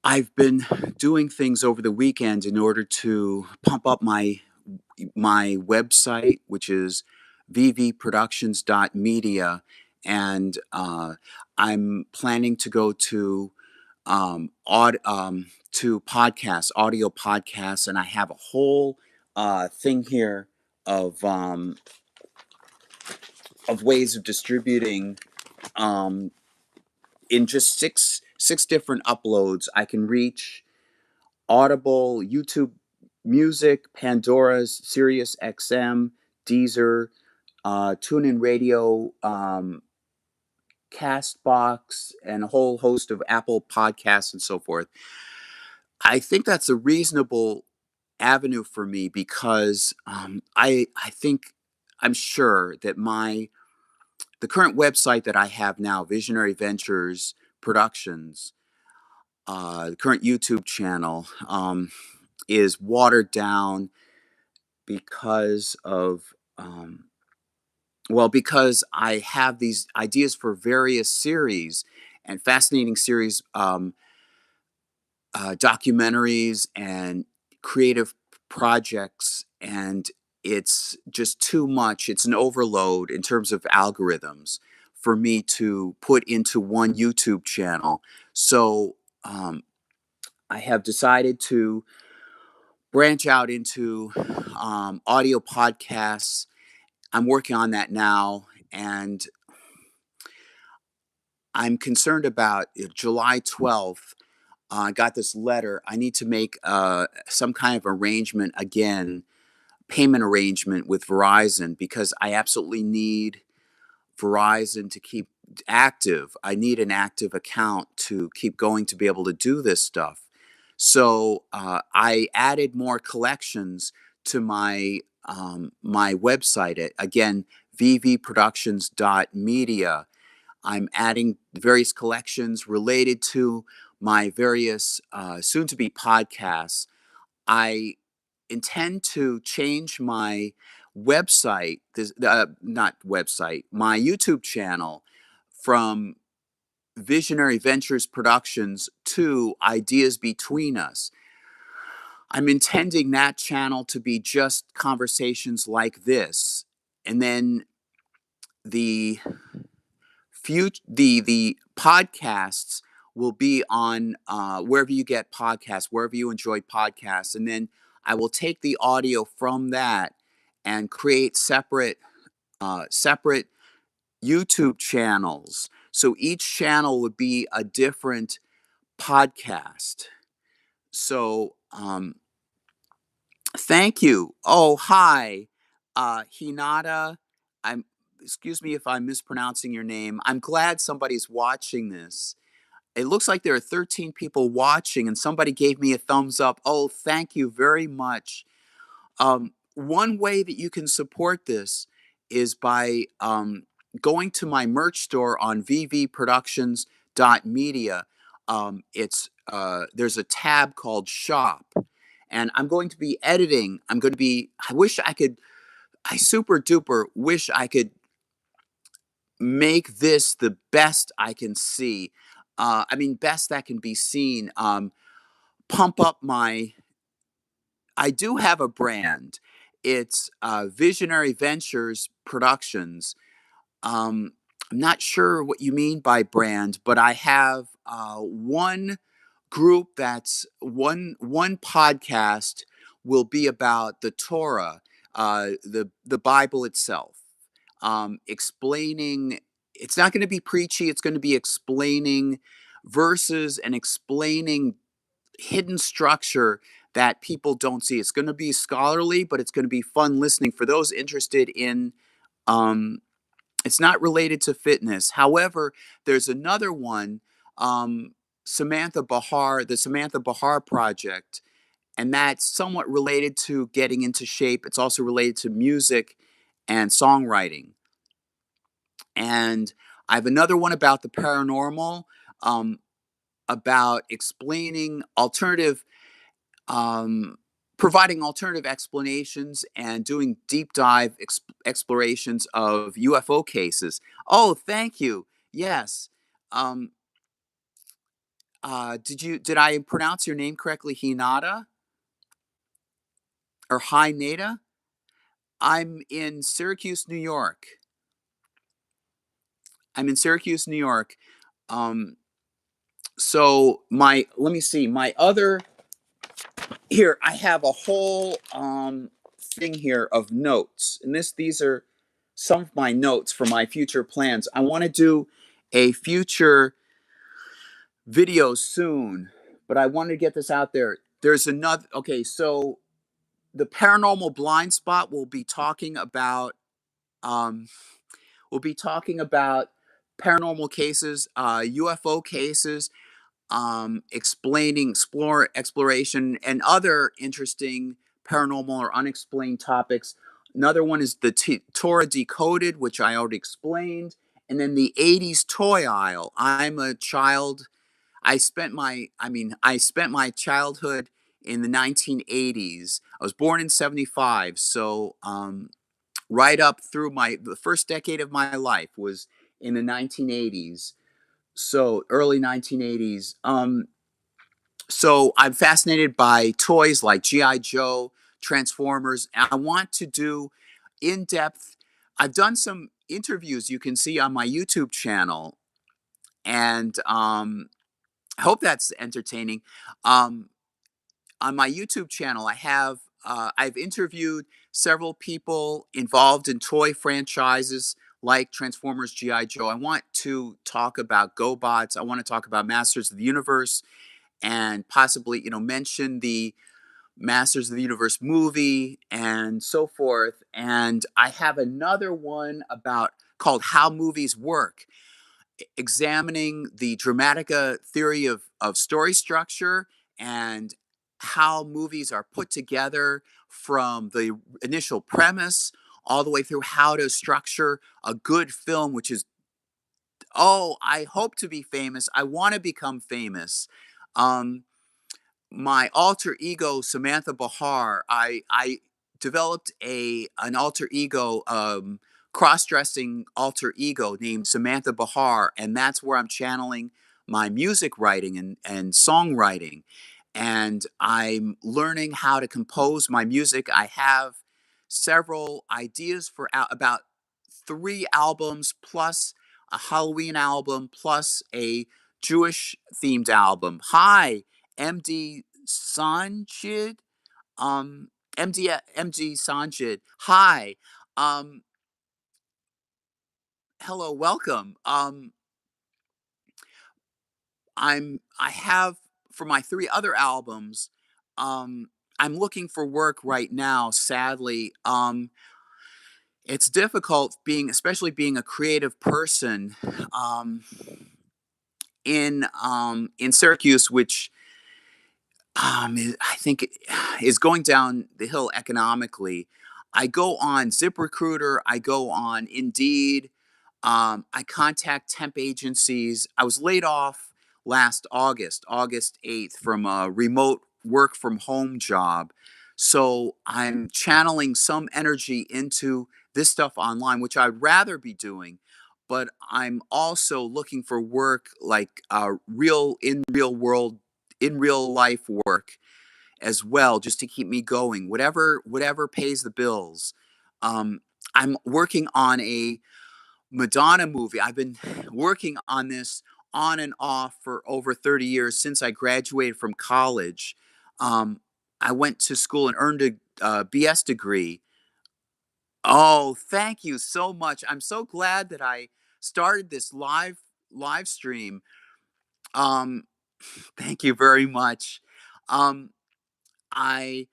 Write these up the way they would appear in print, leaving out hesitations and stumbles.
I've been doing things over the weekend in order to pump up my website, which is vvproductions.media, and I'm planning to go to audio podcasts, and I have a whole thing here of um, of ways of distributing um, in just six different uploads. I can reach Audible, YouTube Music, Pandora's, Sirius XM, Deezer, TuneIn Radio, Castbox, and a whole host of Apple Podcasts and so forth. I think that's a reasonable avenue for me because I think I'm sure that the current website that I have now, Visionary Ventures Productions, the current YouTube channel, is watered down because of because I have these ideas for various series and fascinating series, documentaries and creative projects, and it's just too much. It's an overload in terms of algorithms for me to put into one YouTube channel. So I have decided to branch out into audio podcasts. I'm working on that now, and I'm concerned about July 12th. I got this letter. I need to make some kind of arrangement again, payment arrangement with Verizon because I absolutely need Verizon to keep active. I need an active account to keep going to be able to do this stuff. So I added more collections to my website at, again, vvproductions.media. I'm adding various collections related to my various soon to be podcasts. I intend to change my website, not website, my YouTube channel from Visionary Ventures Productions to Ideas Between Us. I'm intending that channel to be just conversations like this. And then the the podcasts will be on wherever you get podcasts, wherever you enjoy podcasts, and then I will take the audio from that and create separate YouTube channels. So each channel would be a different podcast. So thank you. Oh, hi, Hinata. I'm. Excuse me if I'm mispronouncing your name. I'm glad somebody's watching this. It looks like there are 13 people watching, and somebody gave me a thumbs up. Oh, thank you very much. One way that you can support this is by going to my merch store on vvproductions.media. There's a tab called Shop, and I'm going to be editing. I super duper wish I could make this the best I can see. Best that can be seen. Pump up I do have a brand. It's Visionary Ventures Productions. I'm not sure what you mean by brand, but I have one group that's one podcast will be about the Torah, the Bible itself, explaining. It's not going to be preachy. It's going to be explaining verses and explaining hidden structure that people don't see. It's going to be scholarly, but it's going to be fun listening for those interested in. Um, it's not related to fitness. However, there's another one, Samantha Bahar, the Samantha Bahar Project, and that's somewhat related to getting into shape. It's also related to music and songwriting. And I have another one about the paranormal, um, about explaining um, providing alternative explanations and doing deep dive explorations of UFO cases. Oh, thank you. Yes. Um, did I pronounce your name correctly? Hinata or Hinata? I'm in Syracuse, New York. I'm in Syracuse, New York. Um, so my let me see. My other here, I have a whole thing here of notes, and these are some of my notes for my future plans. I want to do a future video soon, but I want to get this out there. There's another. Okay, so the paranormal blind spot will be talking about. Um, we'll be talking about paranormal cases, UFO cases, explaining exploration and other interesting paranormal or unexplained topics. Another one is the Torah Decoded, which I already explained, and then the '80s toy aisle. I'm a child. I spent my childhood in the 1980s. I was born in '75, so right up through the first decade of my life was in the 1980s, so early 1980s. So I'm fascinated by toys like GI Joe, Transformers, and I want to do in-depth. I've done some interviews you can see on my YouTube channel, and I hope that's entertaining. um, on my YouTube channel, I've interviewed several people involved in toy franchises like Transformers, GI Joe. I want to talk about GoBots. I want to talk about Masters of the Universe, and possibly, mention the Masters of the Universe movie and so forth. And I have another one about called How Movies Work, examining the dramatica theory of story structure and how movies are put together from the initial premise all the way through how to structure a good film, which is, oh, I hope to be famous. I want to become famous. Um, my alter ego, Samantha Bahar, I developed a an alter ego, cross-dressing alter ego named Samantha Bahar, and that's where I'm channeling my music writing and songwriting. And I'm learning how to compose my music. I have several ideas for about 3 albums plus a Halloween album plus a Jewish themed album. Hi, MD Sanjid. MD Sanjid. Hi. Um, hello, welcome. I have for my 3 other albums. Um, I'm looking for work right now. Sadly, it's difficult especially being a creative person. Um, in Syracuse, which I think is going down the hill economically. I go on ZipRecruiter, I go on Indeed, I contact temp agencies. I was laid off last August, August 8th, from a remote work from home job. So I'm channeling some energy into this stuff online, which I'd rather be doing. But I'm also looking for work like real world, in real life work as well, just to keep me going. Whatever pays the bills. Um, I'm working on a Madonna movie. I've been working on this on and off for over 30 years since I graduated from college. Um, I went to school and earned a BS degree. Oh, thank you so much. I'm so glad that I started this live stream. Um, thank you very much. Um, I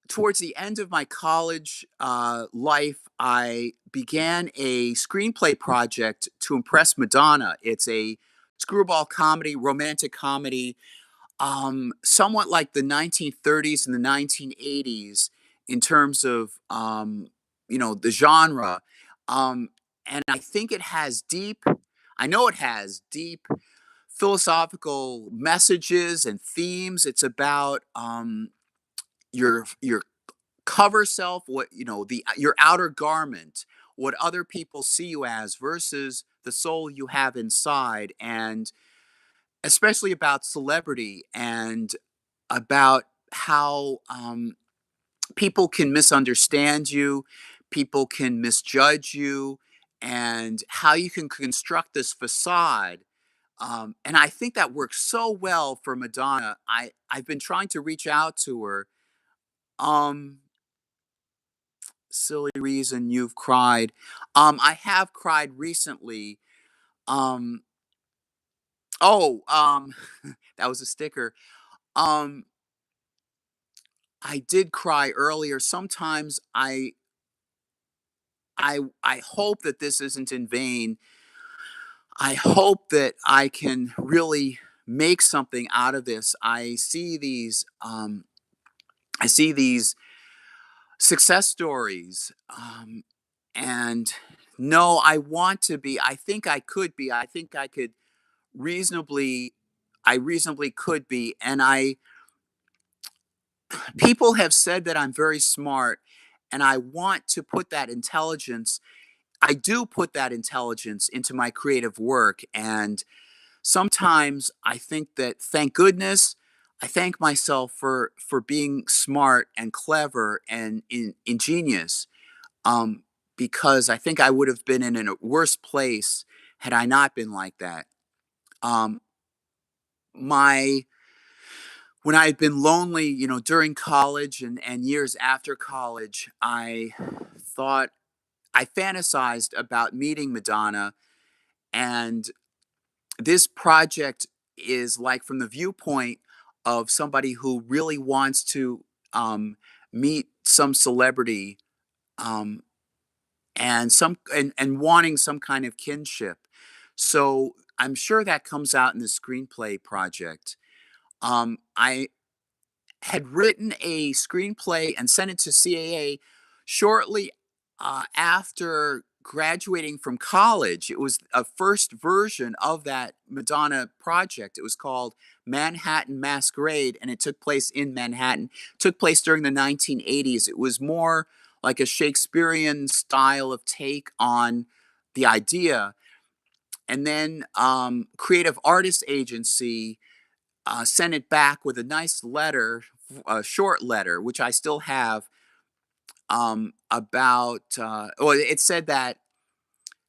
Towards the end of my college life, I began a screenplay project to impress Madonna. It's a screwball comedy, romantic comedy, somewhat like the 1930s and the 1980s in terms of the genre. Um, and I think it has deep. I know it has deep philosophical messages and themes. It's about your cover self, what the your outer garment, what other people see you as versus the soul you have inside. And especially about celebrity and about how people can misunderstand you, people can misjudge you, and how you can construct this facade. And I think that works so well for Madonna. I've been trying to reach out to her. Um, Silly reason you've cried. I have cried recently. Um, oh, that was a sticker. Um, I did cry earlier. Sometimes I hope that this isn't in vain. I hope that I can really make something out of this. I see these success stories, and no, I want to be. I think I could be. I think I could reasonably. I reasonably could be, and I people have said that I'm very smart, and I want to put that intelligence. I do put that intelligence into my creative work, and sometimes I think that, thank goodness, I thank myself for being smart and clever and ingenious, um, because I think I would have been in a worse place had I not been like that. Um, my When I had been lonely, during college and years after college, thought I fantasized about meeting Madonna, and this project is like from the viewpoint of somebody who really wants to meet some celebrity, um, and wanting some kind of kinship. So I'm sure that comes out in the screenplay project. I had written a screenplay and sent it to CAA shortly after graduating from college. It was a first version of that Madonna project. It was called Manhattan Masquerade, and it took place in Manhattan. It took place during the 1980s. It was more like a Shakespearean style of take on the idea. And then Creative Artists Agency sent it back with a nice letter, a short letter, which I still have, about. Well, it said that.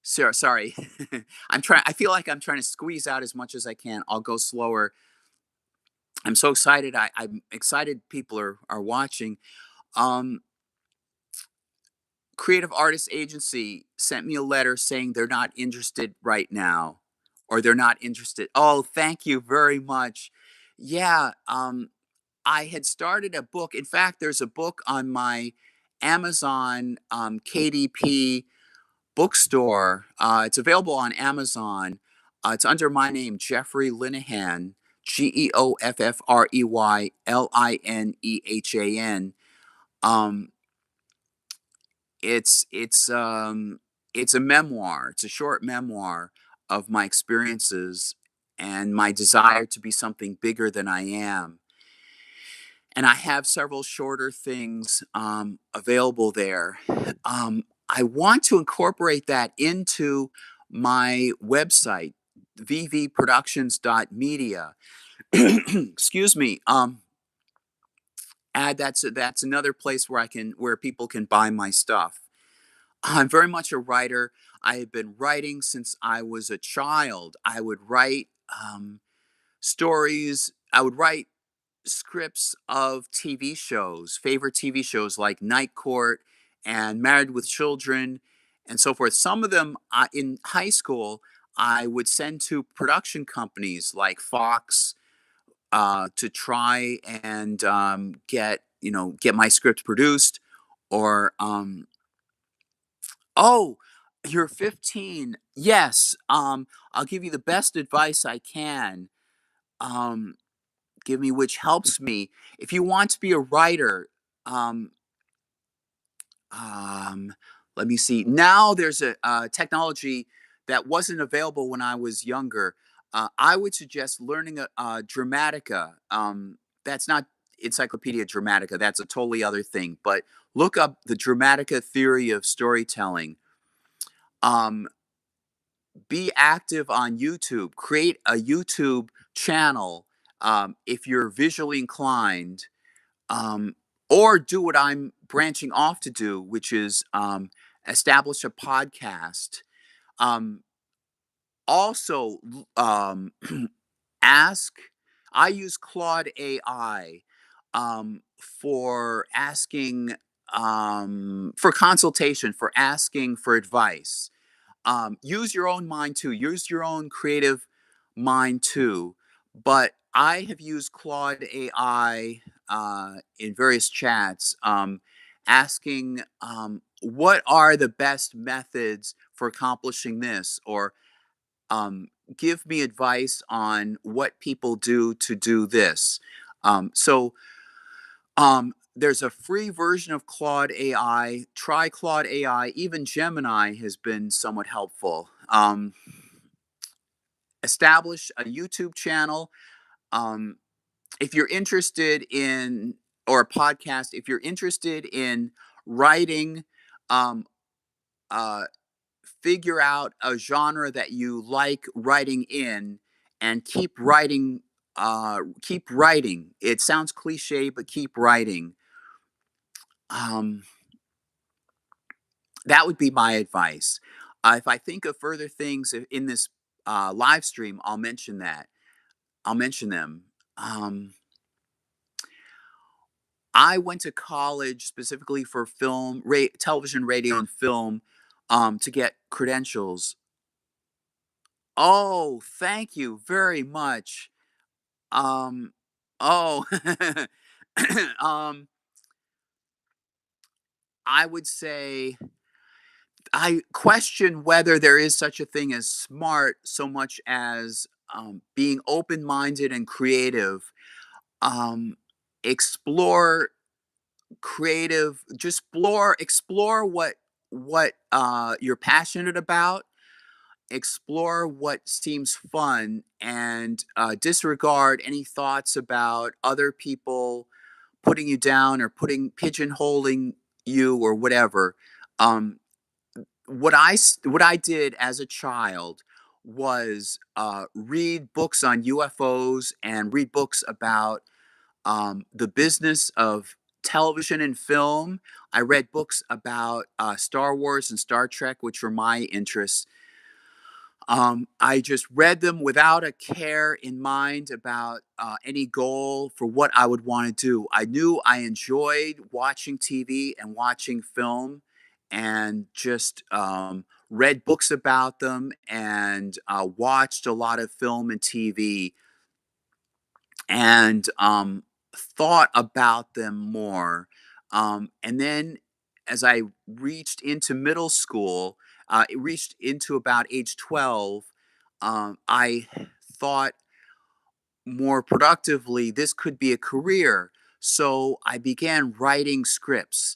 Sorry, I'm trying. I feel like I'm trying to squeeze out as much as I can. I'll go slower. I'm so excited. I'm excited. People are watching. Um, Creative Artists Agency sent me a letter saying they're not interested right now, or they're not interested. Oh, thank you very much. Yeah. I had started a book. In fact, there's a book on my Amazon KDP bookstore. It's available on Amazon. It's under my name, Jeffrey Linehan, GeoffreyLinehan. Um, it's a memoir. It's a short memoir of my experiences and my desire to be something bigger than I am. And I have several shorter things available there. I want to incorporate that into my website, vvproductions.media. Excuse me. Add that's another place where people can buy my stuff. I'm very much a writer. I have been writing since I was a child. I would write stories. I would write scripts of TV shows, favorite TV shows like Night Court and Married with Children and so forth. Some of them in high school, I would send to production companies like Fox to try and get my script produced. Or oh, you're 15. Yes, I'll give you the best advice I can. Um, Give me, which helps me. If you want to be a writer, um, um, let me see. Now there's a technology that wasn't available when I was younger. I would suggest learning a Dramatica. That's not Encyclopedia Dramatica. That's a totally other thing. But look up the Dramatica theory of storytelling. Um, be active on YouTube. Create a YouTube channel, if you're visually inclined, um, or do what I'm branching off to do, which is establish a podcast. Um, also, ask. I use Claude AI for asking for consultation, for asking for advice. Use your own mind too. Use your own creative mind too. But I have used Claude AI in various chats, asking what are the best methods for accomplishing this, or um, give me advice on what people do to do this. There's a free version of Claude AI. Try Claude AI. Even Gemini has been somewhat helpful. Establish a YouTube channel. Um, if you're interested in, or a podcast, if you're interested in writing, um, uh, figure out a genre that you like writing in, and keep writing. Keep writing. It sounds cliche, but keep writing. Um, that would be my advice. If I think of further things in this live stream, I'll mention that. I'll mention them. Um, I went to college specifically for film, television, radio, and film, to get credentials. Oh, thank you very much. Um, oh, um, I would say I question whether there is such a thing as smart so much as being open minded and creative. Um, explore creative, just explore what you're passionate about. Explore what seems fun, and disregard any thoughts about other people putting you down or putting pigeonholing you or whatever. Um, what I did as a child was read books on UFOs and read books about the business of television and film. I read books about Star Wars and Star Trek, which were my interests. I just read them without a care in mind about any goal for what I would want to do. I knew I enjoyed watching TV and watching film, and just read books about them, and watched a lot of film and TV, and thought about them more. And then as I reached into middle school, it reached into about age 12, I thought more productively this could be a career. So I began writing scripts.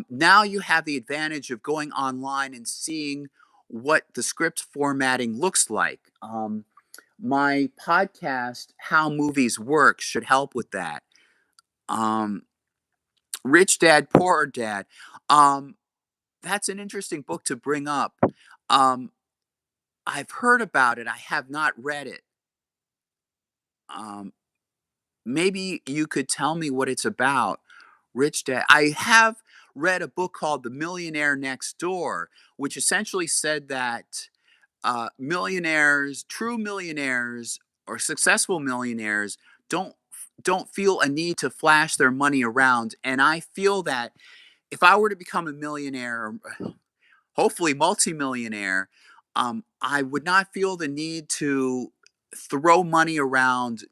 Now you have the advantage of going online and seeing what the script formatting looks like. My podcast, How Movies Work, should help with that. Um, Rich Dad, Poor Dad. Um, that's an interesting book to bring up. Um, I've heard about it. I have not read it. Um, Maybe you could tell me what it's about. Rich Dad. I have read a book called The Millionaire Next Door, which essentially said that millionaires, true millionaires, or successful millionaires don't feel a need to flash their money around. And I feel that if I were to become a millionaire, or hopefully multimillionaire, I would not feel the need to throw money around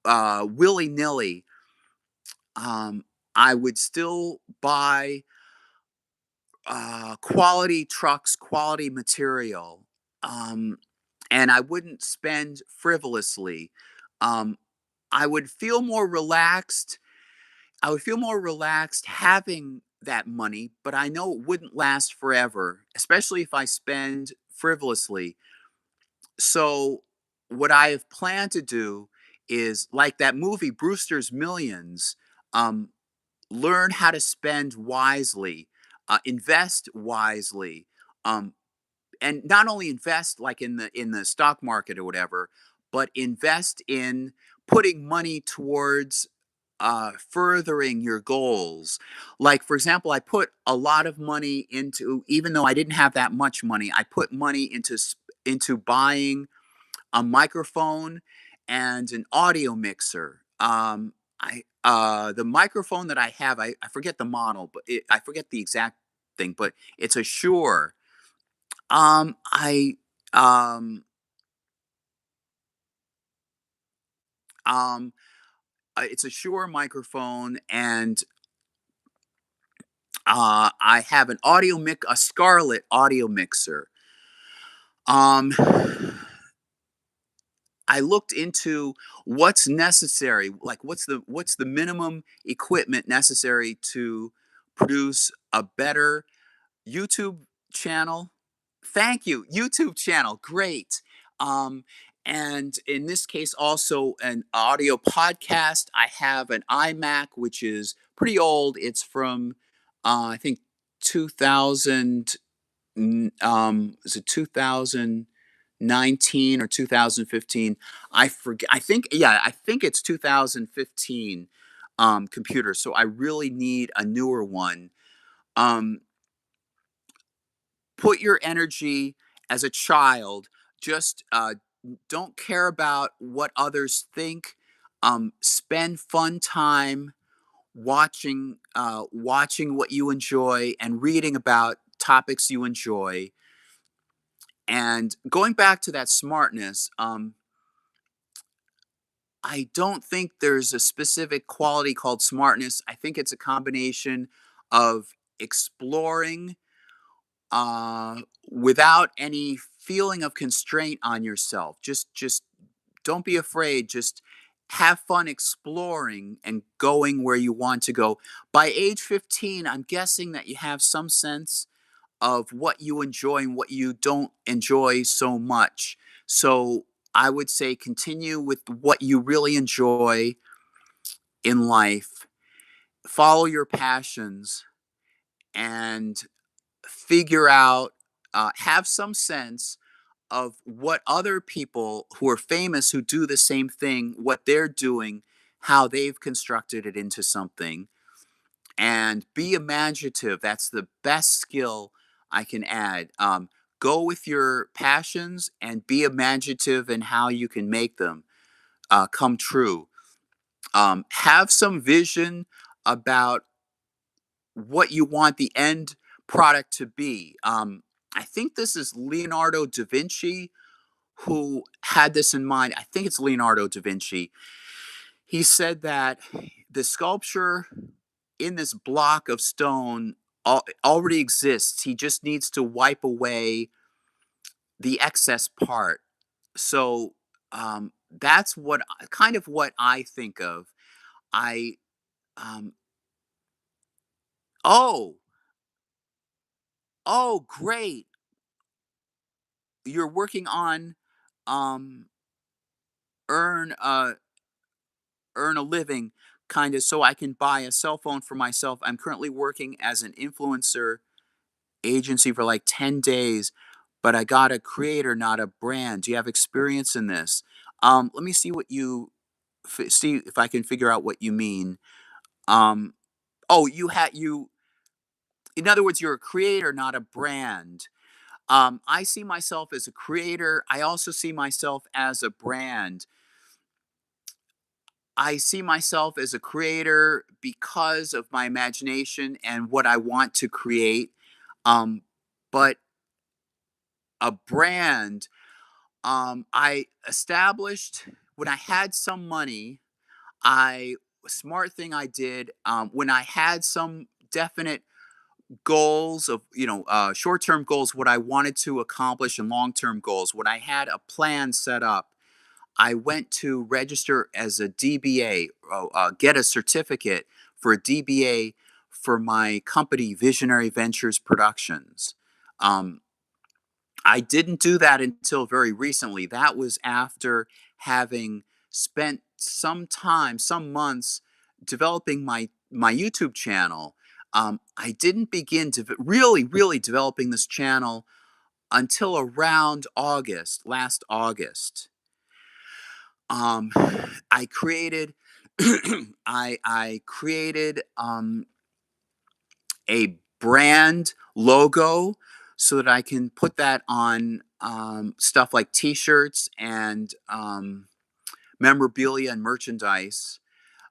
willy nilly. I would still buy quality trucks, quality material, um, and I wouldn't spend frivolously. Um, I would feel more relaxed. I would feel more relaxed having that money, but I know it wouldn't last forever, especially if I spend frivolously. So, what I have planned to do is like that movie, Brewster's Millions. Um, Learn how to spend wisely, invest wisely, um, and not only invest like in the stock market or whatever, but invest in putting money towards furthering your goals. Like, for example, I put a lot of money into, even though I didn't have that much money, I put money into buying a microphone and an audio mixer. The microphone that I have, I forget the model, but I forget the exact thing, but it's a Shure. I um um it's a Shure microphone, and I have a Scarlett audio mixer. Um, I looked into what's necessary, like what's the minimum equipment necessary to produce a better YouTube channel. Thank you, YouTube channel, great. Um, and in this case, also an audio podcast. I have an iMac, which is pretty old. It's from I think 2000. Is it 2019 or 2015? I forget. I think, yeah, I think it's 2015 computer. So I really need a newer one. Um, put your energy as a child. Just don't care about what others think. Spend fun time watching what you enjoy and reading about topics you enjoy. And going back to that smartness, I don't think there's a specific quality called smartness. I think it's a combination of exploring uh, without any feeling of constraint on yourself. Just don't be afraid. Just have fun exploring and going where you want to go. By age 15, I'm guessing that you have some sense of what you enjoy and what you don't enjoy so much. So I would say continue with what you really enjoy in life, follow your passions, and figure out, have some sense of what other people who are famous who do the same thing, what they're doing, how they've constructed it into something, and be imaginative. That's the best skill I can add. Go with your passions and be imaginative in how you can make them come true. Have some vision about what you want the end product to be. I think this is Leonardo da Vinci who had this in mind. I think it's Leonardo da Vinci. He said that the sculpture in this block of stone already exists. He just needs to wipe away the excess part. So that's kind of what I think of. I um, oh oh great! You're working on um, earn earn a living, kind of, so I can buy a cell phone for myself. I'm currently working as an influencer agency for like 10 days, but I got a creator, not a brand. Do you have experience in this? Let me see what see if I can figure out what you mean. Um, oh, in other words, you're a creator, not a brand. I see myself as a creator. I also see myself as a brand. I see myself as a creator because of my imagination and what I want to create. Um, but a brand, I established when I had some money. I Smart thing I did, when I had some definite goals of, short-term goals, what I wanted to accomplish, and long-term goals. When I had a plan set up, I went to register as a DBA, get a certificate for a DBA for my company, Visionary Ventures Productions. Um, I didn't do that until very recently. That was after having spent some time, some months, developing my YouTube channel. I didn't begin to really developing this channel until around August, last August. Um, I created I created a brand logo so that I can put that on stuff like T-shirts and memorabilia and merchandise.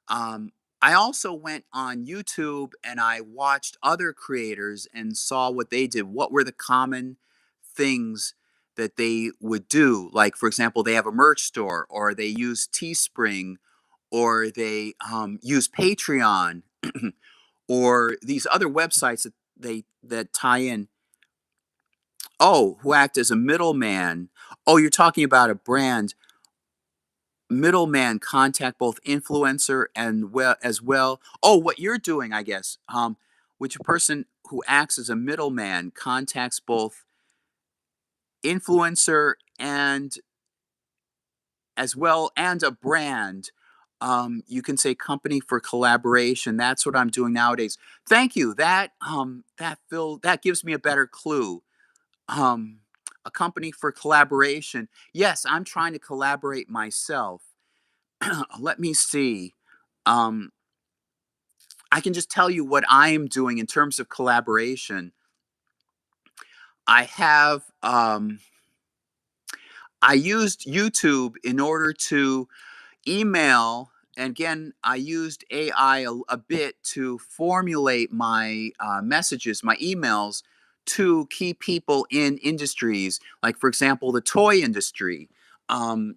Um, I also went on YouTube and I watched other creators and saw what they did. What were the common things that they would do? Like, for example, they have a merch store, or they use Teespring, or they use Patreon, or these other websites that tie in. Oh, who act as a middleman. Oh, you're talking about a brand middleman contact both influencer and well as well. Oh, what you're doing, I guess, which a person who acts as a middleman contacts both influencer and as well and a brand. You can say company for collaboration. That's what I'm doing nowadays. Thank you. That gives me a better clue. Um, a company for collaboration. Yes, I'm trying to collaborate myself. Let me see. Um, I can just tell you what I am doing in terms of collaboration. I have I used YouTube in order to email, and again, I used AI a bit to formulate my messages, my emails to key people in industries, like for example, the toy industry. Um,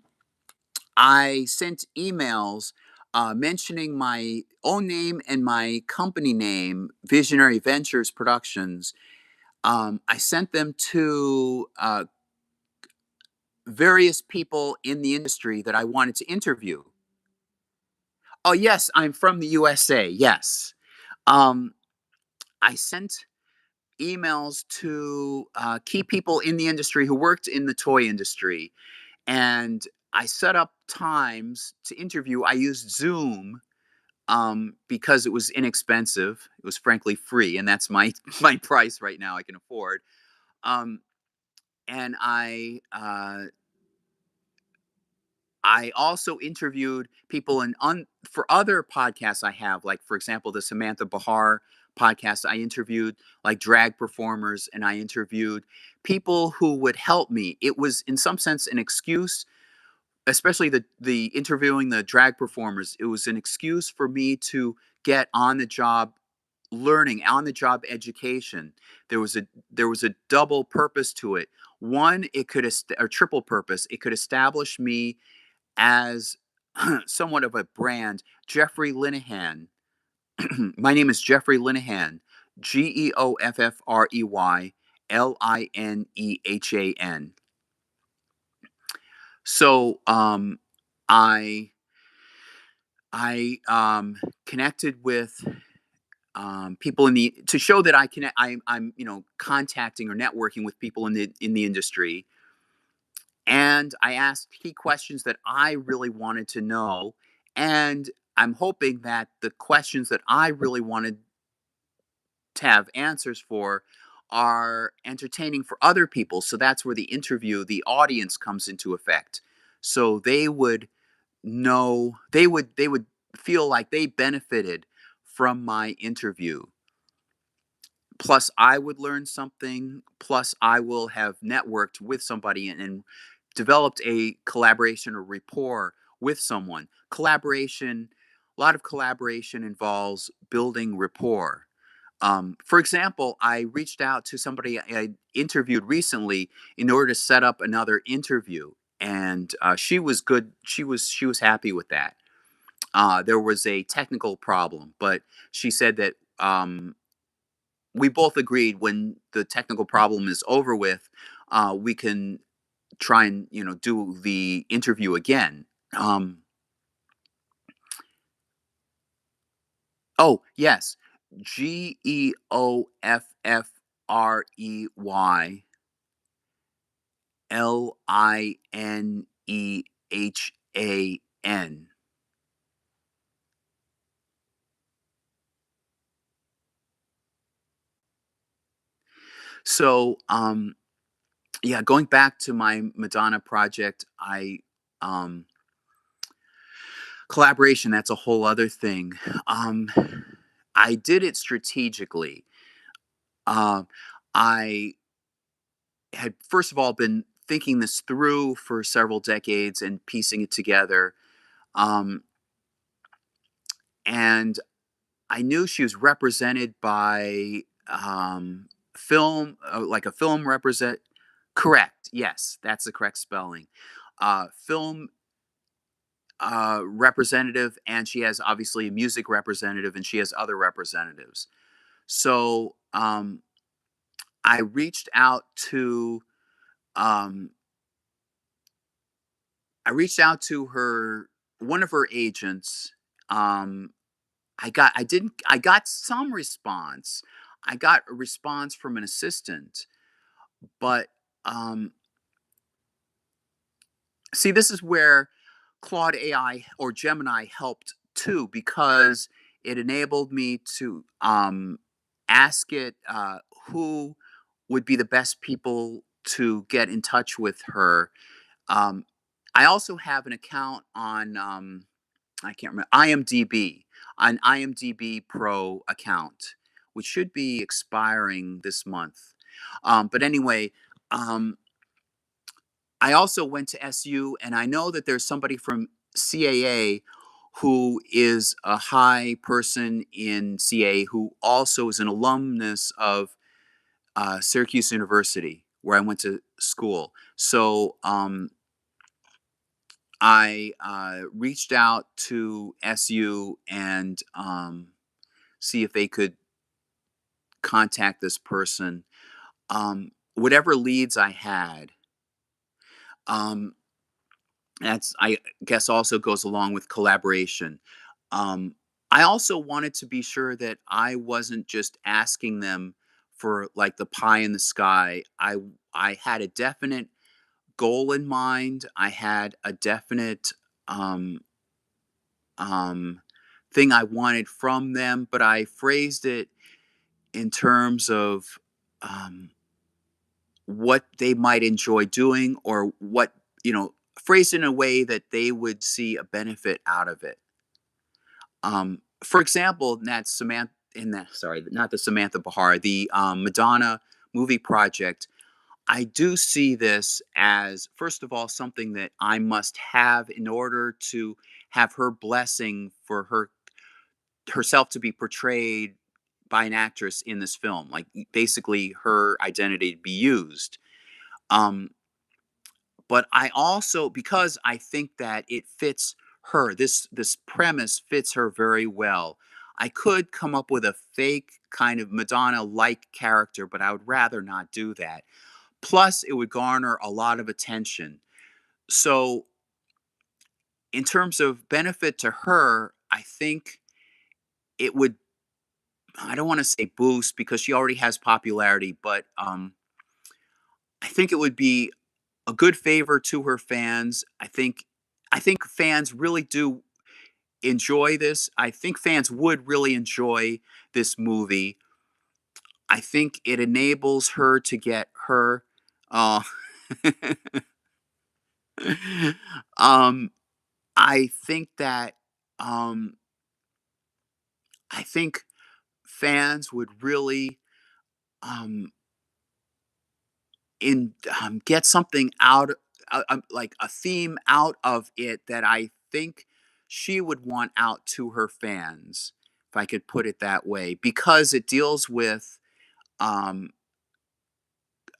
I sent emails mentioning my own name and my company name, Visionary Ventures Productions. I sent them to various people in the industry that I wanted to interview. Oh, yes, I'm from the USA. Yes. Um, I sent emails to key people in the industry who worked in the toy industry. And I set up times to interview. I used Zoom because it was inexpensive. It was frankly free, and that's my my price right now. I can afford. Um, and I also interviewed people for other podcasts I have, like for example, the Samantha Bahar podcast. I interviewed like drag performers, and I interviewed people who would help me. It was in some sense an excuse, especially the interviewing the drag performers. It was an excuse for me to get on the job learning, on the job education. There was a double purpose to it. One, it could or triple purpose. It could establish me as somewhat of a brand. Jeffrey Linehan. My name is Jeffrey Linehan. GeoffreyLinehan. So I connected with people in the to show that I can I'm contacting or networking with people in the industry, and I asked key questions that I really wanted to know, and I'm hoping that the questions that I really wanted to have answers for are entertaining for other people. So that's where the audience comes into effect. So they would feel like they benefited from my interview. Plus I would learn something, plus I will have networked with somebody and developed a collaboration or rapport with someone. A lot of collaboration involves building rapport. For example, I reached out to somebody I interviewed recently in order to set up another interview, and she was good. She was happy with that. There was a technical problem, but she said that we both agreed when the technical problem is over with, we can try and do the interview again. Um, oh yes, GeoffreyLinehan. So yeah, going back to my Madonna project, I um, Collaboration, that's a whole other thing. Um, I did it strategically. Um, I had, first of all, been thinking this through for several decades and piecing it together. Um, and I knew she was represented by film, like a film represent. Correct. Yes, that's the correct spelling. Film representative, and she has obviously a music representative, and she has other representatives. So I reached out to um, her, one of her agents. Um, I got some response. I got a response from an assistant, but um, see, this is where Claude AI or Gemini helped too, because it enabled me to ask it who would be the best people to get in touch with her. Um, I also have an account on I can't remember, IMDb, an IMDb Pro account, which should be expiring this month. But anyway, um, I also went to SU, and I know that there's somebody from CAA who is a high person in CAA who also is an alumnus of Syracuse University, where I went to school. So I reached out to SU and see if they could contact this person. Whatever leads I had, um, that's, I guess, also goes along with collaboration. Um, I also wanted to be sure that I wasn't just asking them for like the pie in the sky. I had a definite goal in mind. I had a definite um, um, thing I wanted from them, but I phrased it in terms of um, what they might enjoy doing, or what, phrased in a way that they would see a benefit out of it. For example, in that, sorry, not the Samantha Bahar, the Madonna movie project. I do see this as, first of all, something that I must have in order to have her blessing for herself to be portrayed by an actress in this film, like basically her identity to be used. Um, but I also, because I think that it fits her, this premise fits her very well. I could come up with a fake kind of Madonna like character, but I would rather not do that. Plus, it would garner a lot of attention. So, in terms of benefit to her, I think it would, I don't want to say boost because she already has popularity, but I think it would be a good favor to her fans. I think fans really do enjoy this. I think fans would really enjoy this movie. I think it enables her to get her uh um I think that um I think fans would really um in get something out, like a theme out of it that I think she would want out to her fans, if I could put it that way, because it deals with um,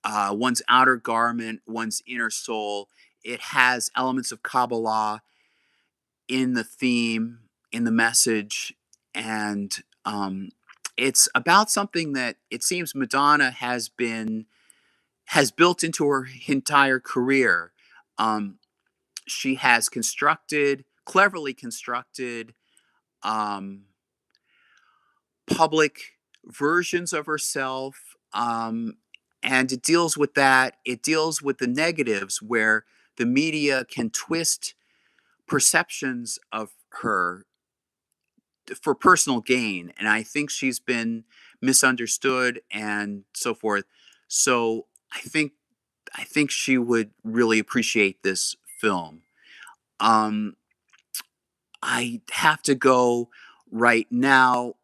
one's outer garment, one's inner soul. It has elements of Kabbalah in the theme, in the message, and it's about something that it seems Madonna has built into her entire career. Um, she has cleverly constructed, um, public versions of herself. And it deals with that. It deals with the negatives where the media can twist perceptions of her for personal gain. And I think she's been misunderstood and so forth. So I think she would really appreciate this film. Um, I have to go right now.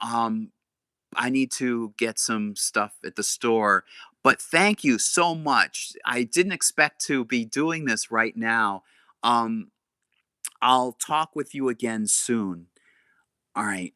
I need to get some stuff at the store. But thank you so much. I didn't expect to be doing this right now. Um, I'll talk with you again soon. All right.